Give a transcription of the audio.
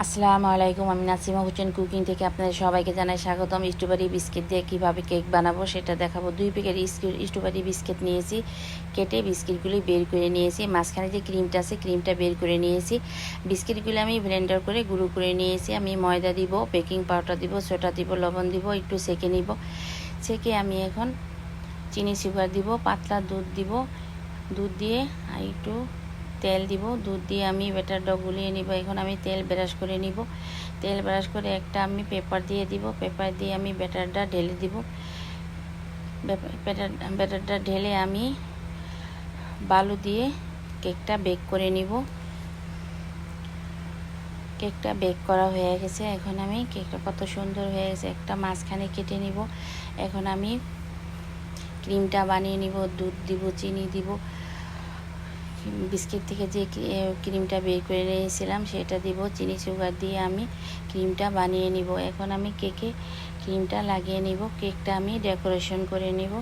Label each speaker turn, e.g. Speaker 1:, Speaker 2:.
Speaker 1: আসসালামু আলাইকুম। আমি নাসিমা হোসেন কুকিং থেকে আপনাদের সবাইকে জানাই স্বাগতম। স্ট্রবেরি বিস্কিট দিয়ে কীভাবে কেক বানাবো সেটা দেখাবো। 2 প্যাকেট স্ট্রবেরি বিস্কিট নিয়েছি, কেটে বিস্কিটগুলি বের করে নিয়েছি। মাঝখানে যে ক্রিমটা আছে ক্রিমটা বের করে নিয়েছি। বিস্কিটগুলি আমি ব্লেন্ডার করে গুঁড়ো করে নিয়েছি। আমি ময়দা দিব, বেকিং পাউডার দিব, সোডা দিব, লবণ দিব, একটু সেঁকে নিব। সেঁকে আমি এখন চিনি সুগার দিব, পাতলা দুধ দিব, দুধ দিয়ে একটু তেল দিব। দুধ দিয়ে আমি ব্যাটারটা গুলিয়ে নিব। এখন আমি তেল ব্রাশ করে নিব। তেল ব্রাশ করে একটা আমি পেপার দিয়ে দিব। পেপার দিয়ে আমি ব্যাটারটা ঢেলে দিব। ব্যাটারটা ঢেলে আমি বালু দিয়ে কেকটা বেক করে নিব। কেকটা বেক করা হয়ে গেছে। এখন আমি কেকটা কত সুন্দর হয়ে গেছে, একটা মাঝখানে কেটে নিব। এখন আমি ক্রিমটা বানিয়ে নিব। দুধ দিব, চিনি দিব, বিস্কিট থেকে যে ক্রিমটা বের করে নিয়েছিলাম সেটা দিব, চিনি সুগার দিয়ে আমি ক্রিমটা বানিয়ে নিব। এখন আমি কেকে ক্রিমটা লাগিয়ে নিব। কেকটা আমি ডেকোরেশন করে নিব।